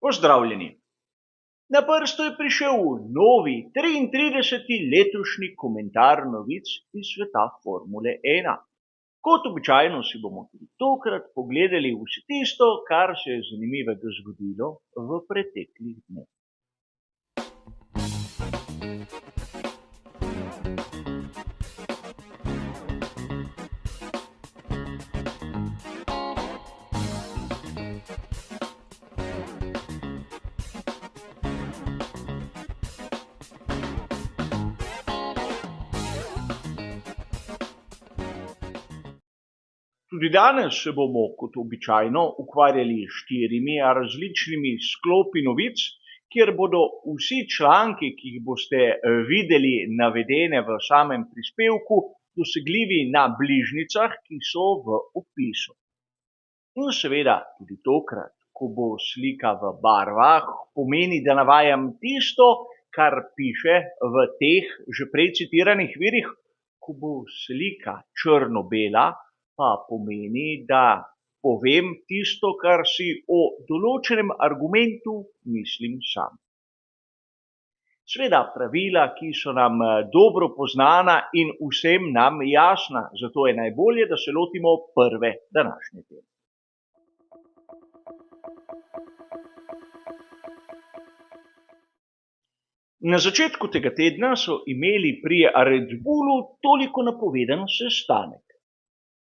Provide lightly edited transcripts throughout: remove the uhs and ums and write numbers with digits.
Pozdravljeni. Na vrsto je prišel novi 33. letošnji komentar novic iz sveta Formule 1. Kot običajno si bomo tudi tokrat pogledali vse tisto, kar se je zanimivega zgodilo v preteklih dneh. Tudi danes se bomo, kot običajno, ukvarjali s 4 različnimi sklopi novic, kjer bodo vsi članki, ki jih boste videli navedene v samem prispevku, dosegljivi na bližnjicah, ki so v opisu. In seveda tudi tokrat, ko bo slika v barvah, pomeni, da navajam tisto, kar piše v teh že prej citiranih virih. Ko bo slika črno-bela, pa pomeni, da povem tisto, kar si o določenem argumentu mislim sam. Sveda pravila, ki so nam dobro poznana in vsem nam jasna, zato je najbolje, da se lotimo prve današnje teme. Na začetku tega tedna so imeli pri Red Bullu toliko napovedan sestanek.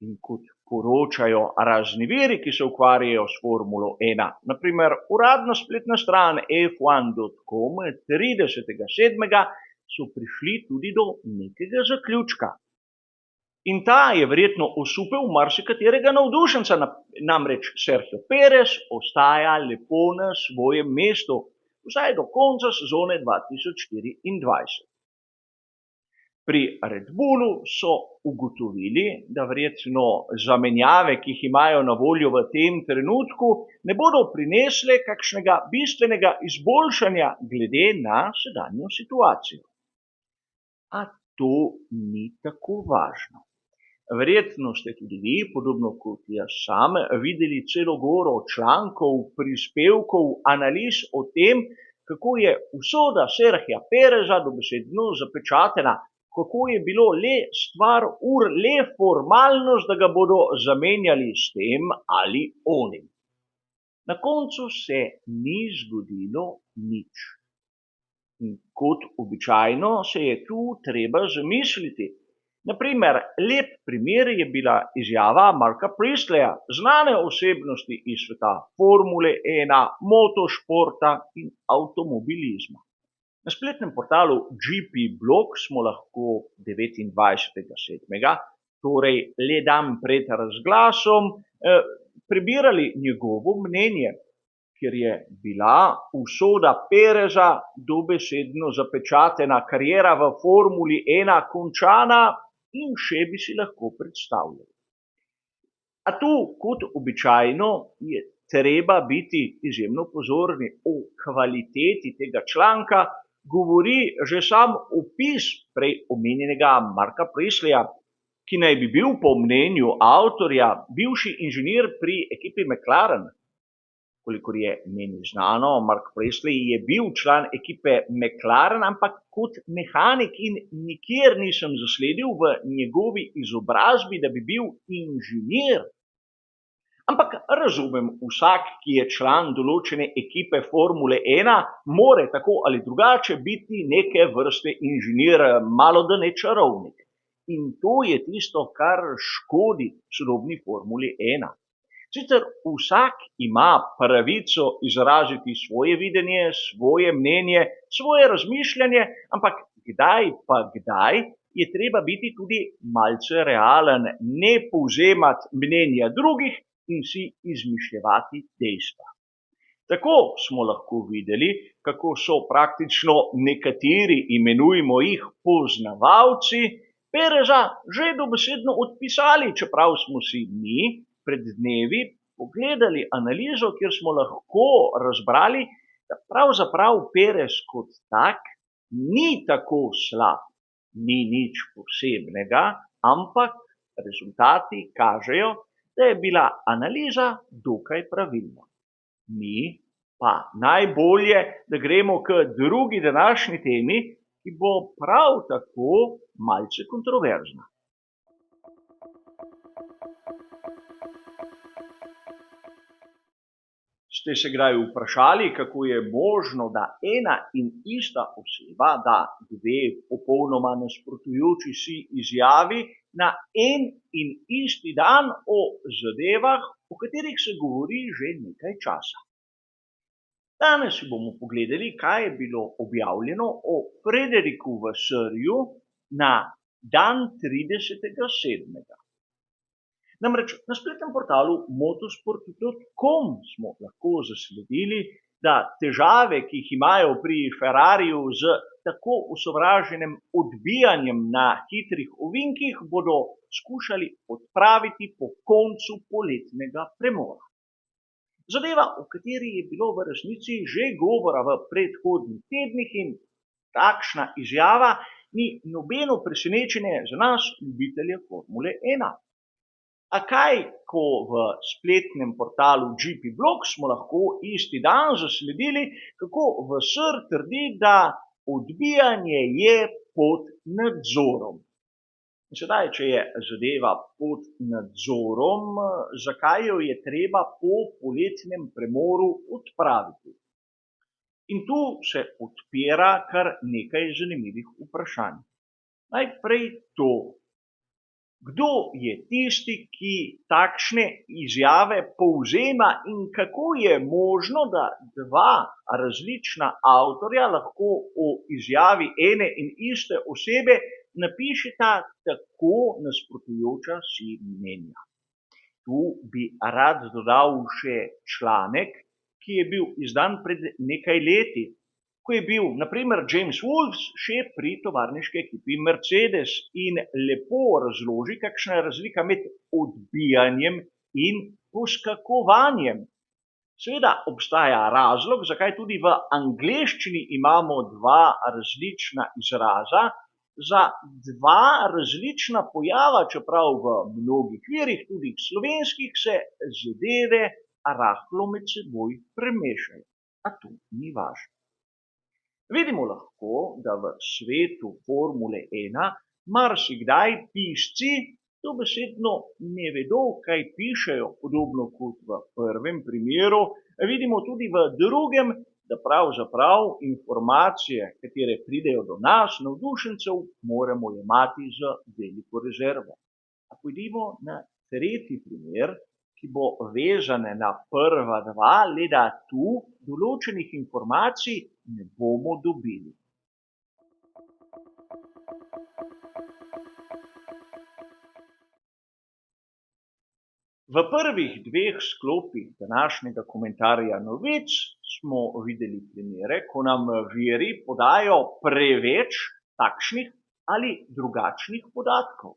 In kot poročajo razni viri, ki se ukvarjajo s Formulo 1, naprimer uradna spletna stran f1.com 30.7. so prišli tudi do nekega zaključka. In ta je verjetno osupel marsikaterega navdušenca, namreč Sergio Perez ostaja lepo na svojem mestu, vsaj do konca sezone 2024. Pri Red Bullu so ugotovili, da verjetno zamenjave, ki jih imajo na voljo v tem trenutku, ne bodo prinesle kakšnega bistvenega izboljšanja glede na sedanjo situacijo. A to ni tako važno. Verjetno ste tudi vi, podobno kot jaz sam, videli celo goro člankov, prispevkov, analiz o tem, kako je usoda Sergija Pereza dobesedno zapečatena, kako je bilo le stvar ur, le formalnost, da ga bodo zamenjali s tem ali onim. Na koncu se ni zgodilo nič. In kot običajno se je tu treba zamisliti. Naprimer, lep primer je bila izjava Marka Priestleya, znane osebnosti iz sveta Formule 1, motošporta in avtomobilizma. Na spletnem portalu GP Blog smo lahko 29.7., torej le dan pred razglasom, prebirali njegovo mnenje, kjer je bila usoda Pereza dobesedno zapečatena, kariera v Formuli 1 končana in še bi si lahko predstavljali. A tu, kot običajno, je treba biti izjemno pozorni o kvaliteti tega članka, govori že sam opis prej omenjenega Marka Priestleya, ki naj bi bil po mnenju avtorja bivši inženir pri ekipi McLaren. Kolikor je meni znano, Mark Priestley je bil član ekipe McLaren, ampak kot mehanik in nikjer nisem zasledil v njegovi izobrazbi, da bi bil inženir. Ampak razumem, vsak, ki je član določene ekipe Formule 1, more tako ali drugače biti neke vrste inženir, malodane čarovnik. In to je tisto, kar škodi sodobni Formuli 1. Sicer vsak ima pravico izraziti svoje videnje, svoje mnenje, svoje razmišljanje, ampak kdaj je treba biti tudi malce realen, ne povzemati mnenja drugih in si izmišljevati dejstva. Tako smo lahko videli, kako so praktično nekateri, imenujmo jih poznavalci, Pereza že dobesedno odpisali, čeprav smo si mi pred dnevi pogledali analizo, kjer smo lahko razbrali, da pravzaprav Perez kot tak ni tako slab, ni nič posebnega, ampak rezultati kažejo, da je bila analiza dokaj pravilna. Mi Pa najbolje, da gremo k drugi današnji temi, ki bo prav tako malce kontroverzna. Ste se kdaj vprašali, kako je možno, da ena in ista oseba da dve popolnoma nasprotujoči si izjavi na en in isti dan o zadevah, o katerih se govori že nekaj časa? Danes si bomo pogledali, kaj je bilo objavljeno o Frederiku Vassarju na dan 30.7. Namreč na spletnem portalu motosport.com smo lahko zasledili, da težave, ki jih imajo pri Ferrariju z tako osovraženim odbijanjem na hitrih ovinkih, bodo skušali odpraviti po koncu poletnega premora. Zadeva, o kateri je bilo v resnici že govora v predhodnih tednih, in takšna izjava ni nobeno presenečenje za nas, ljubitelje Formule 1. A kaj, ko v spletnem portalu GP Blog smo lahko isti dan zasledili, kako Vassar trdi, da odbijanje je pod nadzorom. In sedaj, če je zadeva pod nadzorom, zakaj jo je treba po poletnem premoru odpraviti? In tu se odpira kar nekaj zanimivih vprašanj. Najprej to. Kdo je tisti, ki takšne izjave povzema, in kako je možno, da dva različna avtorja lahko o izjavi ene in iste osebe napišeta tako nasprotujoča si mnenja? Tu bi rad dodal še članek, ki je bil izdan pred nekaj leti, ko je bil na primer James Wolf šef pri tovarniški ekipi Mercedes in lepo razloži, kakšna je razlika med odbijanjem in poskakovanjem. Seveda obstaja razlog, zakaj tudi v angleščini imamo dva različna izraza za dva različna pojava, čeprav v mnogih virih, tudi slovenskih, se zadeve rahlo med seboj premešajo. A to ni važno. Vidimo lahko, da v svetu Formule 1 marsikdaj pisci dobesedno ne vedo, kaj pišejo, podobno kot v prvem primeru. Vidimo tudi v drugem, da pravzaprav informacije, katere pridejo do nas, navdušencev, moramo jemati z veliko rezervo. A pojdimo na tretji primer, ki bo vezane na prva dva, le da tu določenih informacij ne bomo dobili. V prvih dveh sklopih današnjega komentarja novic smo videli primere, ko nam viri podajo preveč takšnih ali drugačnih podatkov.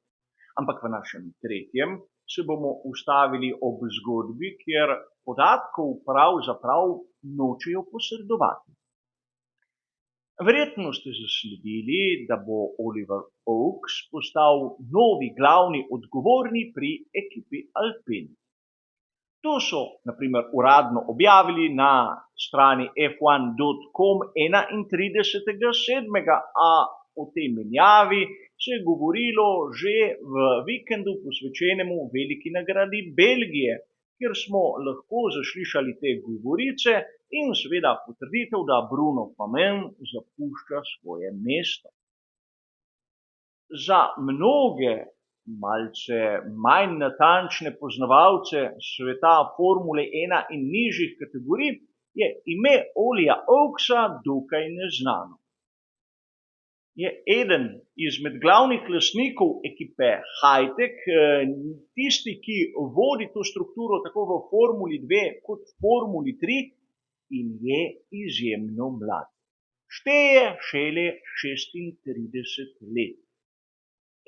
Ampak v našem tretjem se bomo ustavili ob zgodbi, kjer podatkov pravzaprav nočejo posredovati. Verjetno ste zasledili, da bo Oliver Oakes postal novi glavni odgovorni pri ekipi Alpine. To so na primer uradno objavili na strani f1.com 31.7. A o tej menjavi se je govorilo že v vikendu posvečenemu veliki nagradi Belgije, kjer smo lahko zaslišali te govorice in seveda potrditev, da Bruno Famen zapušča svoje mesto. Za mnoge malce manj natančne poznavalce sveta Formule 1 in nižjih kategorij je ime Olija Oakesa dokaj neznano. Je eden izmed glavnih lastnikov ekipe Hightech, tisti, ki vodi to strukturo tako v Formuli 2 kot Formuli 3 in je izjemno mlad. Šteje šele 36 let.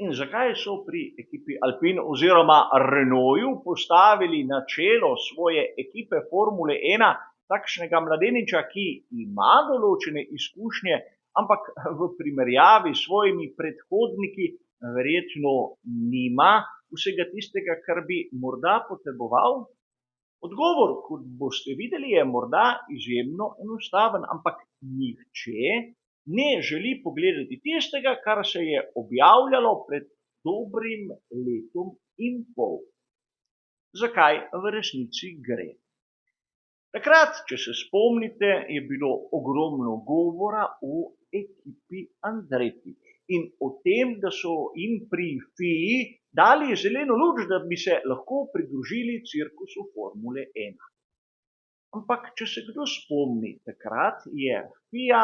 In zakaj so pri ekipi Alpine oziroma Renaultu postavili na čelo svoje ekipe Formule 1 takšnega mladeniča, ki ima določene izkušnje, ampak v primerjavi s svojimi predhodniki verjetno nima vsega tistega, kar bi morda potreboval? Odgovor, kot boste videli, je morda izjemno enostaven, ampak nihče ne želi pogledati tistega, kar se je objavljalo pred dobrim letom in pol. Zakaj v resnici gre? Takrat, če se spomnite, je bilo ogromno govora o ekipi Andretti in o tem, da so jim pri FIA dali zeleno luč, da bi se lahko pridružili cirkusu Formule 1. Ampak, če se kdo spomni, takrat je FIA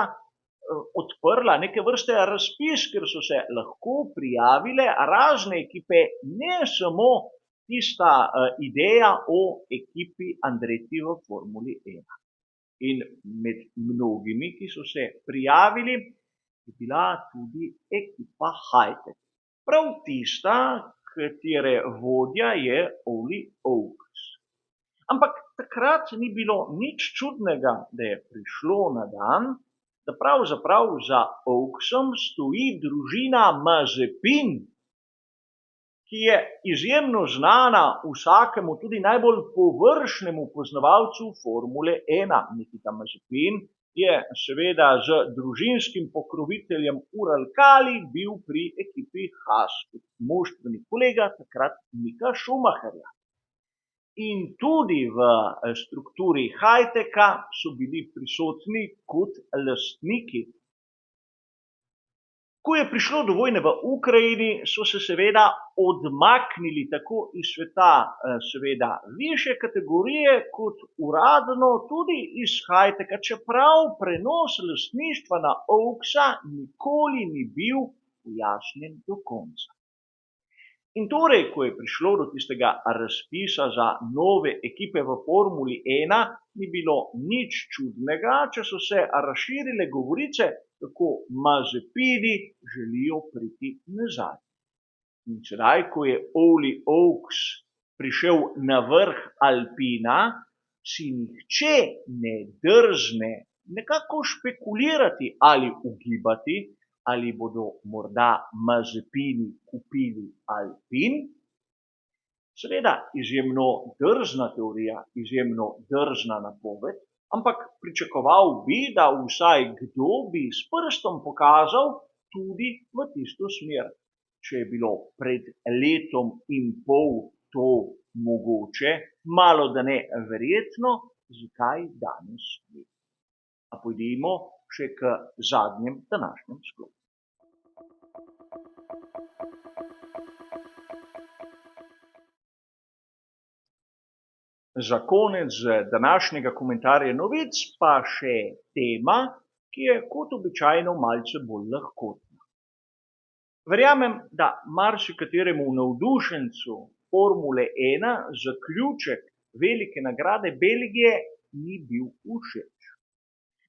odprla neke vrste razpis, ker so se lahko prijavile razne ekipe, ne samo tista ideja o ekipi Andretti v Formuli 1. In med mnogimi, ki so se prijavili, je bila tudi ekipa Hajtek. Prav tista, katere vodja je Olli Oaks. Ampak takrat ni bilo nič čudnega, da je prišlo na dan, da pravzaprav za Oaksom stoji družina Mazepin, ki je izjemno znana vsakemu, tudi najbolj površnemu poznavalcu Formule 1. Nikita Mazepin je seveda z družinskim pokroviteljem Uralkali bil pri ekipi Haas, moštveni kolega takrat Mika Schumacherja. In tudi v strukturi Hajteka so bili prisotni kot lastniki. Ko je prišlo do vojne v Ukrajini, so se seveda odmaknili tako iz sveta seveda višje kategorije kot uradno tudi iz Hajteka, čeprav prenos lastništva na Oaksa nikoli ni bil pojasnjen do konca. In torej, ko je prišlo do tistega razpisa za nove ekipe v Formuli 1, ni bilo nič čudnega, če so se razširile govorice, kako Mazepini želijo priti nazaj. In sedaj, ko je Olli Oaks prišel na vrh Alpina, si nihče ne drzne nekako špekulirati ali ugibati, ali bodo morda Mazepini kupili Alpin. Seveda izjemno drzna teorija, izjemno drzna napoved, ampak pričakoval bi, da vsaj kdo bi s prstom pokazal tudi v tisto smer. Če je bilo pred letom in pol to mogoče, malo da ne verjetno, zakaj danes ne? A pojdimo še k zadnjem današnjem sklopu. Za konec današnjega komentarja novic pa še tema, ki je kot običajno malce bolj lahkotna. Verjamem, da marsikateremu navdušencu Formule 1 zaključek velike nagrade Belgije ni bil všeč.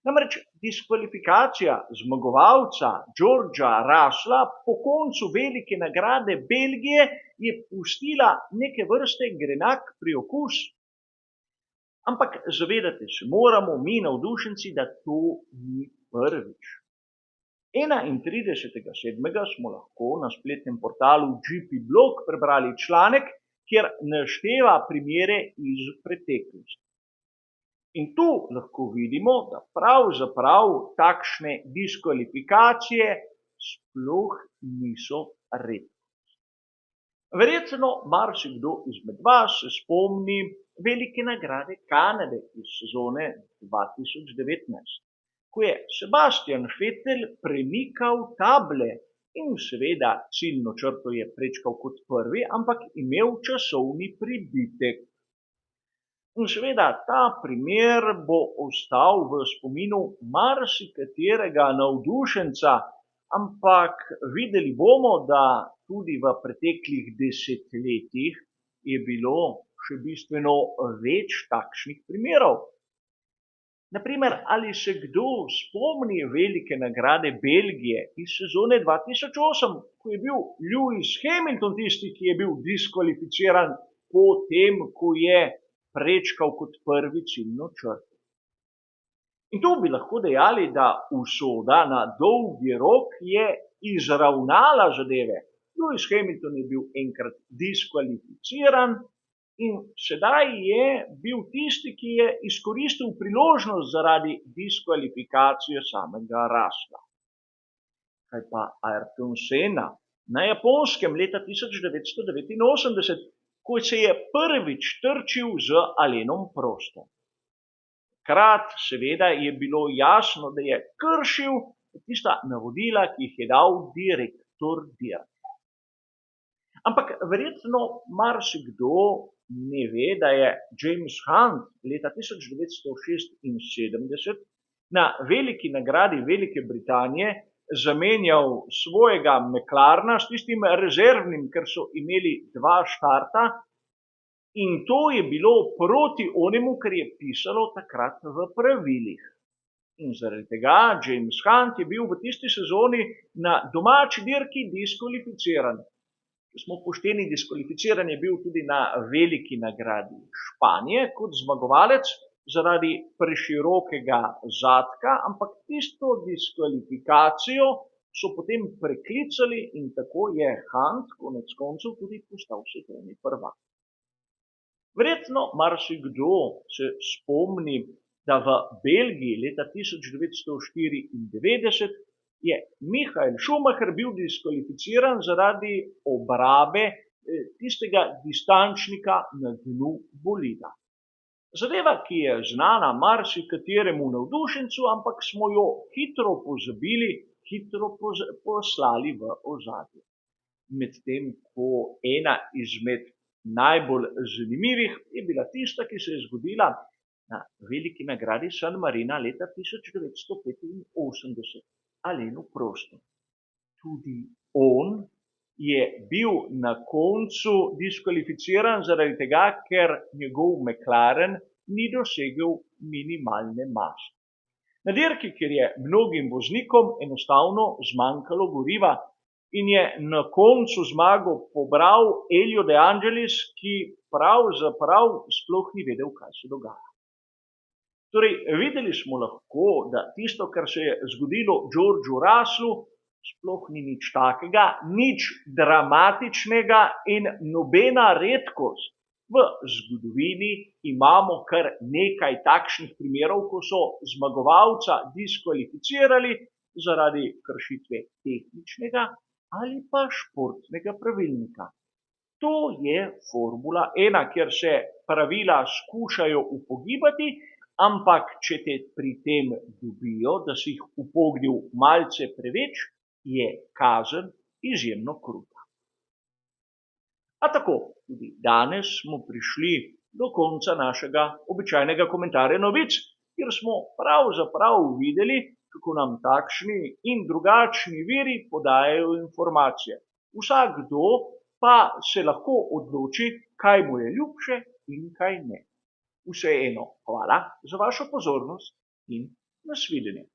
Namreč diskvalifikacija zmagovalca Georgea Russella po koncu velike nagrade Belgije je pustila neke vrste grenak priokus. Ampak zavedati se moramo, mi navdušenci, da to ni prvič. 31.7. smo lahko na spletnem portalu GP Blog prebrali članek, kjer našteva primere iz preteklosti. In tu lahko vidimo, da pravzaprav takšne diskvalifikacije sploh niso redkost. Verjetno marsikdo izmed vas se spomni velike nagrade Kanade iz sezone 2019, ko je Sebastian Vettel premikal table in seveda ciljno črto je prečkal kot prvi, ampak imel časovni pribitek. In seveda ta primer bo ostal v spominu marsikaterega navdušenca, ampak videli bomo, da tudi v preteklih desetletjih je bilo še bistveno več takšnih primerov. Naprimer, ali se kdo spomni velike nagrade Belgije iz sezone 2008, ko je bil Lewis Hamilton tisti, ki je bil diskvalificiran po tem, ko je prečkal kot prvi ciljno črto. In tu bi lahko dejali, da usoda na dolgi rok je izravnala zadeve. Lewis Hamilton je bil enkrat diskvalificiran, In sedaj je bil tisti, ki je izkoristil priložnost zaradi diskvalifikacije samega Russella. Kaj pa Ayrton Senna na Japonskem leta 1989, ko se je prvič trčil z Alanom Prostom. Takrat seveda je bilo jasno, da je kršil tista navodila, ki jih je dal direktor dirke. Ampak verjetno marsikdo ne ve, da je James Hunt leta 1976 na veliki nagradi Velike Britanije zamenjal svojega McLarena s tistim rezervnim, ker so imeli dva štarta, in to je bilo proti onemu, kar je pisalo takrat v pravilih. In zaradi tega James Hunt je bil v tisti sezoni na domači dirki diskvalificiran. Če smo pošteni, diskvalificiran je bil tudi na veliki nagradi Španije kot zmagovalec zaradi preširokega zadka, ampak tisto diskvalifikacijo so potem preklicali in tako je Hunt konec koncev tudi postal svetovni prvak. Verjetno marsikdo se spomni, da v Belgiji leta 1994 je Michael Schumacher bil diskvalificiran zaradi obrabe tistega distančnika na dnu bolida. Zadeva, ki je znana marsikateremu navdušencu, ampak smo jo hitro pozabili, hitro poslali v ozadje. Medtem ko ena izmed najbolj zanimivih je bila tista, ki se je zgodila na veliki nagradi San Marina leta 1985. Alenu Prostu. Tudi on je bil na koncu diskvalificiran zaradi tega, ker njegov McLaren ni dosegel minimalne mase. Na dirki, kjer je mnogim voznikom enostavno zmanjkalo goriva in je na koncu zmago pobral Elio De Angelis, ki pravzaprav sploh ni vedel, kaj se dogaja. Torej, videli smo lahko, da tisto, kar se je zgodilo Georgeu Russellu, sploh ni nič takega, nič dramatičnega in nobena redkost. V zgodovini imamo kar nekaj takšnih primerov, ko so zmagovalca diskvalificirali zaradi kršitve tehničnega ali pa športnega pravilnika. To je Formula 1, kjer se pravila skušajo upogibati, ampak če te pri tem dobijo, da si jih upognil malce preveč, je kazen izjemno kruta. A tako, tudi danes smo prišli do konca našega običajnega komentarja novic, kjer smo pravzaprav videli, kako nam takšni in drugačni viri podajajo informacije. Vsakdo pa se lahko odloči, kaj mu je ljubše in kaj ne. Vseeno, hvala za vašo pozornost in nasvidenje.